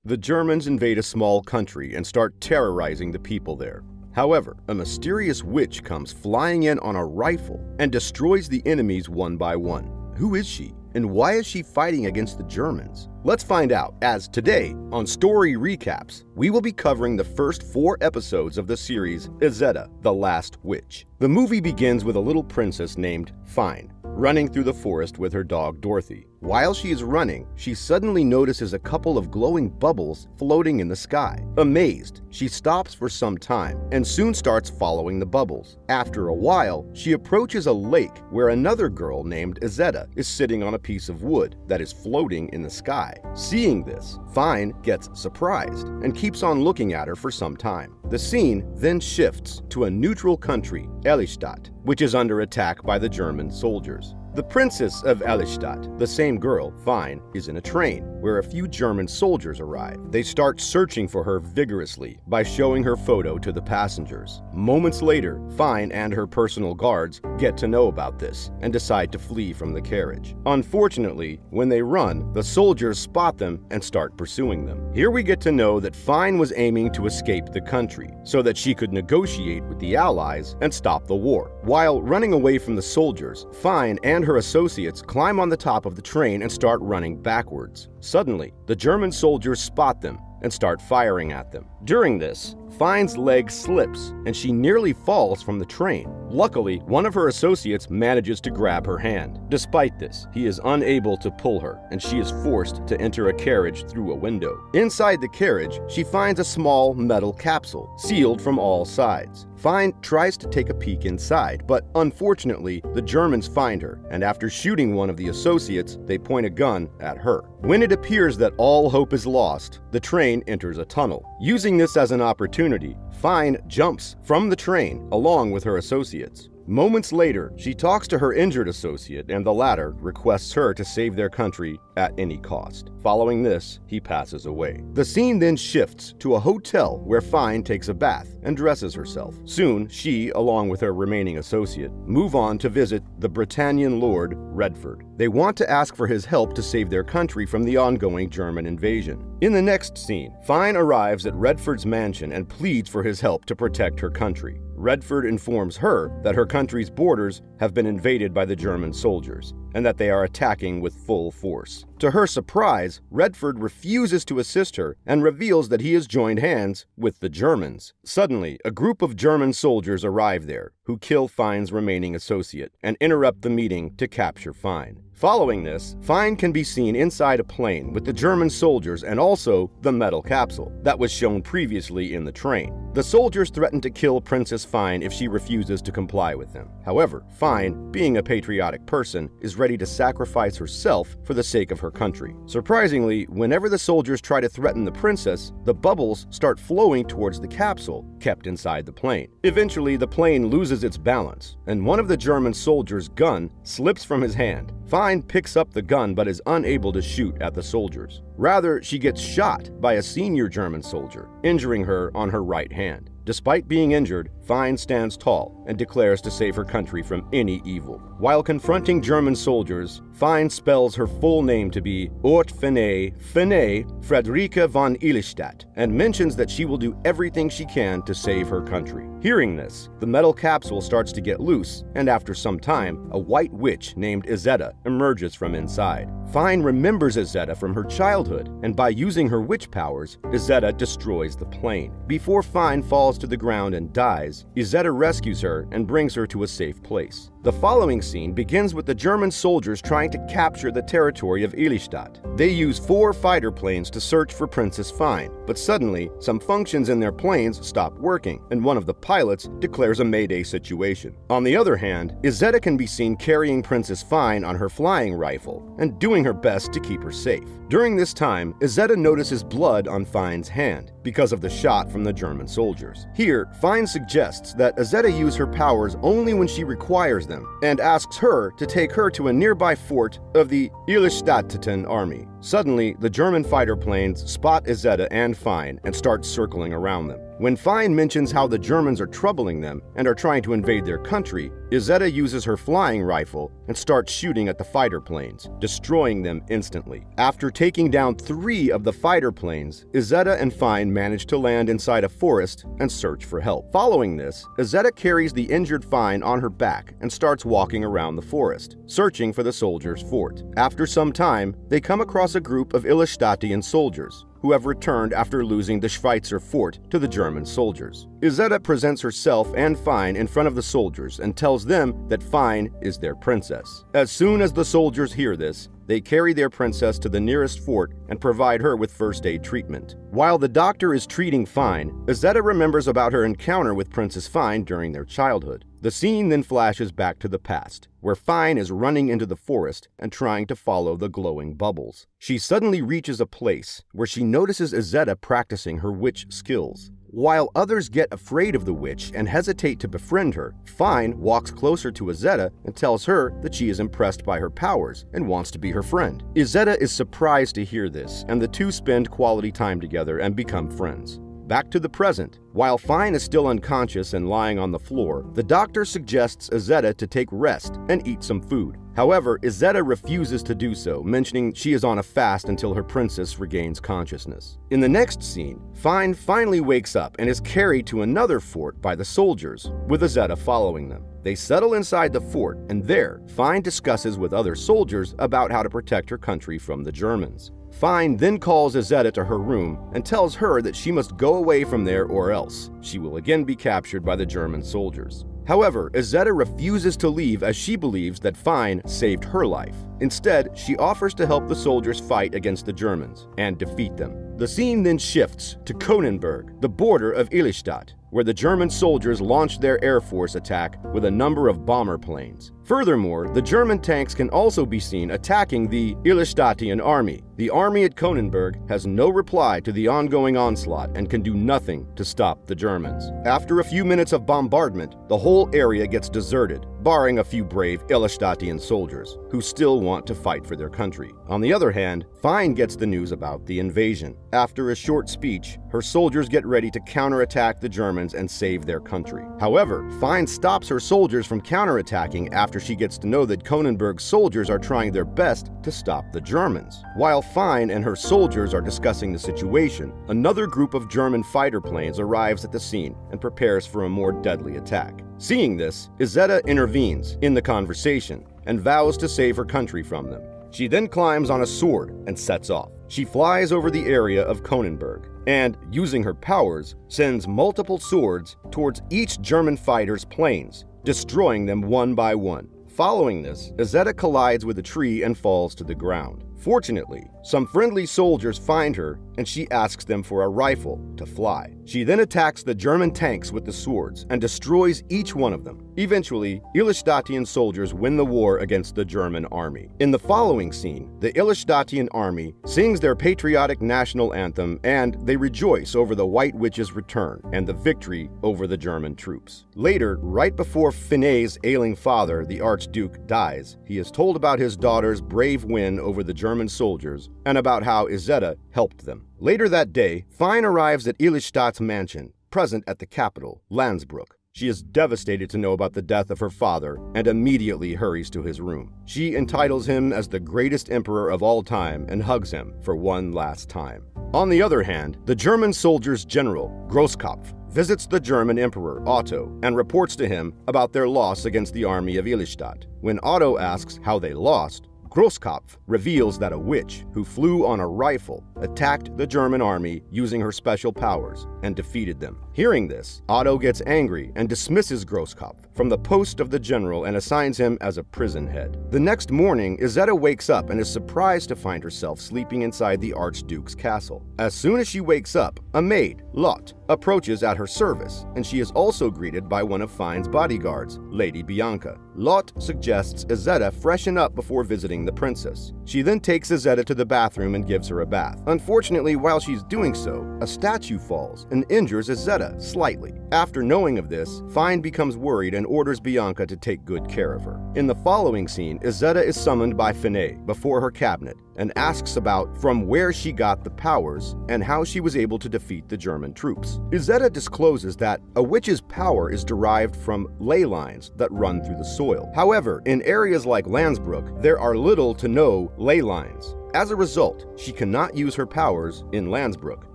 The Germans invade a small country and start terrorizing the people there. However, a mysterious witch comes flying in on a rifle and destroys the enemies one by one. Who is she? And why is she fighting against the Germans? Let's find out, as today, on Story Recaps, we will be covering the first 4 episodes of the series Izetta, the Last Witch. The movie begins with a little princess named Fine, running through the forest with her dog Dorothy. While she is running, she suddenly notices a couple of glowing bubbles floating in the sky. Amazed, she stops for some time and soon starts following the bubbles. After a while, she approaches a lake where another girl named Izetta is sitting on a piece of wood that is floating in the sky. Seeing this, Fine gets surprised and keeps on looking at her for some time. The scene then shifts to a neutral country, Elystadt, which is under attack by the German soldiers. The Princess of Elystadt, the same girl, Fine, is in a train where a few German soldiers arrive. They start searching for her vigorously by showing her photo to the passengers. Moments later, Fine and her personal guards get to know about this and decide to flee from the carriage. Unfortunately, when they run, the soldiers spot them and start pursuing them. Here we get to know that Fine was aiming to escape the country so that she could negotiate with the Allies and stop the war. While running away from the soldiers, Fine and her associates climb on the top of the train and start running backwards. Suddenly, the German soldiers spot them and start firing at them. During this, Fine's leg slips and she nearly falls from the train. Luckily, one of her associates manages to grab her hand. Despite this, he is unable to pull her and she is forced to enter a carriage through a window. Inside the carriage, she finds a small metal capsule, sealed from all sides. Fine tries to take a peek inside, but unfortunately, the Germans find her, and after shooting one of the associates, they point a gun at her. When it appears that all hope is lost, the train enters a tunnel. Using this as an opportunity, Fine jumps from the train along with her associates. Moments later, she talks to her injured associate and the latter requests her to save their country at any cost. Following this, he passes away. The scene then shifts to a hotel where Fine takes a bath and dresses herself. Soon, she, along with her remaining associate, move on to visit the Britannian Lord Redford. They want to ask for his help to save their country from the ongoing German invasion. In the next scene, Fine arrives at Redford's mansion and pleads for his help to protect her country. Redford informs her that her country's borders have been invaded by the German soldiers and that they are attacking with full force. To her surprise, Redford refuses to assist her and reveals that he has joined hands with the Germans. Suddenly, a group of German soldiers arrive there, who kill Fine's remaining associate and interrupt the meeting to capture Fine. Following this, Fine can be seen inside a plane with the German soldiers and also the metal capsule that was shown previously in the train. The soldiers threaten to kill Princess Fine if she refuses to comply with them. However, Fine, being a patriotic person, is ready to sacrifice herself for the sake of her country. Surprisingly, whenever the soldiers try to threaten the princess, the bubbles start flowing towards the capsule kept inside the plane. Eventually, the plane loses its balance, and one of the German soldiers' gun slips from his hand. Fine picks up the gun but is unable to shoot at the soldiers. Rather, she gets shot by a senior German soldier, injuring her on her right hand. Despite being injured, Fine stands tall and declares to save her country from any evil. While confronting German soldiers, Fine spells her full name to be Ortfene Friederike von Elystadt and mentions that she will do everything she can to save her country. Hearing this, the metal capsule starts to get loose, and after some time, a white witch named Izetta emerges from inside. Fine remembers Izetta from her childhood, and by using her witch powers, Izetta destroys the plane. Before Fine falls to the ground and dies, Izetta rescues her and brings her to a safe place. The following scene begins with the German soldiers trying to capture the territory of Elystadt. They use 4 fighter planes to search for Princess Fine, but suddenly, some functions in their planes stop working, and one of the pilots declares a mayday situation. On the other hand, Izetta can be seen carrying Princess Fine on her flying rifle and doing her best to keep her safe. During this time, Izetta notices blood on Fine's hand because of the shot from the German soldiers. Here, Fine suggests that Izetta use her powers only when she requires them, and asks her to take her to a nearby fort of the Elystatteten army. Suddenly, the German fighter planes spot Izetta and Fine and start circling around them. When Fine mentions how the Germans are troubling them and are trying to invade their country, Izetta uses her flying rifle and starts shooting at the fighter planes, destroying them instantly. After taking down 3 of the fighter planes, Izetta and Fine manage to land inside a forest and search for help. Following this, Izetta carries the injured Fine on her back and starts walking around the forest, searching for the soldiers' fort. After some time, they come across a group of Elystattian soldiers who have returned after losing the Schweitzer fort to the German soldiers. Izetta presents herself and Fine in front of the soldiers and tells them that Fine is their princess. As soon as the soldiers hear this, they carry their princess to the nearest fort and provide her with first aid treatment. While the doctor is treating Fine, Izetta remembers about her encounter with Princess Fine during their childhood. The scene then flashes back to the past, where Fine is running into the forest and trying to follow the glowing bubbles. She suddenly reaches a place where she notices Izetta practicing her witch skills. While others get afraid of the witch and hesitate to befriend her, Fine walks closer to Izetta and tells her that she is impressed by her powers and wants to be her friend. Izetta is surprised to hear this, and the two spend quality time together and become friends. Back to the present. While Fine is still unconscious and lying on the floor, the doctor suggests Izetta to take rest and eat some food. However, Izetta refuses to do so, mentioning she is on a fast until her princess regains consciousness. In the next scene, Fine finally wakes up and is carried to another fort by the soldiers, with Izetta following them. They settle inside the fort, and there, Fine discusses with other soldiers about how to protect her country from the Germans. Fine then calls Izetta to her room and tells her that she must go away from there or else she will again be captured by the German soldiers. However, Izetta refuses to leave as she believes that Fine saved her life. Instead, she offers to help the soldiers fight against the Germans and defeat them. The scene then shifts to Kronenberg, the border of Elystadt, where the German soldiers launched their air force attack with a number of bomber planes. Furthermore, the German tanks can also be seen attacking the Elystattian army. The army at Kronenberg has no reply to the ongoing onslaught and can do nothing to stop the Germans. After a few minutes of bombardment, the whole area gets deserted, barring a few brave Elystattian soldiers who still want to fight for their country. On the other hand, Fine gets the news about the invasion. After a short speech, her soldiers get ready to counterattack the Germans and save their country. However, Fine stops her soldiers from counterattacking after she gets to know that Kronenberg's soldiers are trying their best to stop the Germans. While Fine and her soldiers are discussing the situation, another group of German fighter planes arrives at the scene and prepares for a more deadly attack. Seeing this, Izetta intervenes in the conversation and vows to save her country from them. She then climbs on a sword and sets off. She flies over the area of Kronenberg and, using her powers, sends multiple swords towards each German fighter's planes, destroying them one by one. Following this, Izetta collides with a tree and falls to the ground. Fortunately, some friendly soldiers find her and she asks them for a rifle to fly. She then attacks the German tanks with the swords and destroys each one of them. Eventually, Elystattian soldiers win the war against the German army. In the following scene, the Elystattian army sings their patriotic national anthem and they rejoice over the White Witch's return and the victory over the German troops. Later, right before Finney's ailing father, the Archduke, dies, he is told about his daughter's brave win over the German soldiers and about how Izetta helped them. Later that day, Fine arrives at Elystatt's mansion, present at the capital, Landsbruck. She is devastated to know about the death of her father and immediately hurries to his room. She entitles him as the greatest emperor of all time and hugs him for one last time. On the other hand, the German soldier's general, Grosskopf, visits the German emperor, Otto, and reports to him about their loss against the army of Elystadt. When Otto asks how they lost, Grosskopf reveals that a witch who flew on a rifle attacked the German army using her special powers and defeated them. Hearing this, Otto gets angry and dismisses Grosskopf from the post of the general and assigns him as a prison head. The next morning, Izetta wakes up and is surprised to find herself sleeping inside the Archduke's castle. As soon as she wakes up, a maid, Lot, approaches at her service, and she is also greeted by one of Fine's bodyguards, Lady Bianca. Lot suggests Izetta freshen up before visiting the princess. She then takes Izetta to the bathroom and gives her a bath. Unfortunately, while she's doing so, a statue falls and injures Izetta slightly. After knowing of this, Fine becomes worried and orders Bianca to take good care of her. In the following scene, Izetta is summoned by Finney before her cabinet and asks about from where she got the powers and how she was able to defeat the German troops. Izetta discloses that a witch's power is derived from ley lines that run through the soil. However, in areas like Landsbrook, there are little to no ley lines. As a result, she cannot use her powers in Landsbrook.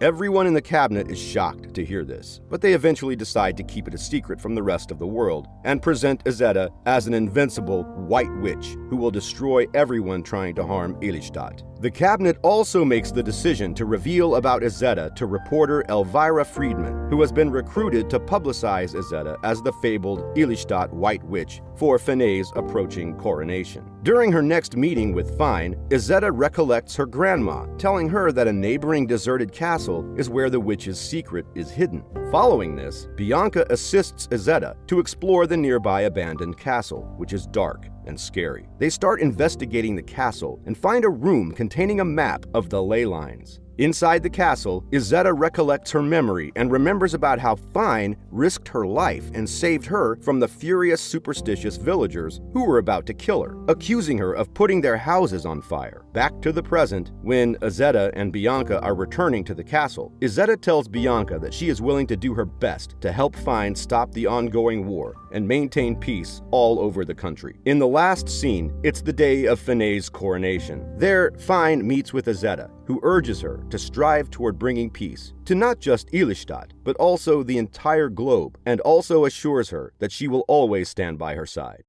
Everyone in the cabinet is shocked to hear this, but they eventually decide to keep it a secret from the rest of the world and present Izetta as an invincible white witch who will destroy everyone trying to harm Elystadt. The cabinet also makes the decision to reveal about Izetta to reporter Elvira Friedman, who has been recruited to publicize Izetta as the fabled Elystadt White Witch for Finay's approaching coronation. During her next meeting with Fine, Izetta recollects her grandma, telling her that a neighboring deserted castle is where the witch's secret is hidden. Following this, Bianca assists Izetta to explore the nearby abandoned castle, which is dark and scary. They start investigating the castle and find a room containing a map of the ley lines. Inside the castle, Izetta recollects her memory and remembers about how Fine risked her life and saved her from the furious superstitious villagers who were about to kill her, accusing her of putting their houses on fire. Back to the present, when Izetta and Bianca are returning to the castle, Izetta tells Bianca that she is willing to do her best to help Fine stop the ongoing war and maintain peace all over the country. In the last scene, it's the day of Finay's coronation. There, Fine meets with Izetta, who urges her to strive toward bringing peace to not just Elystadt, but also the entire globe, and also assures her that she will always stand by her side.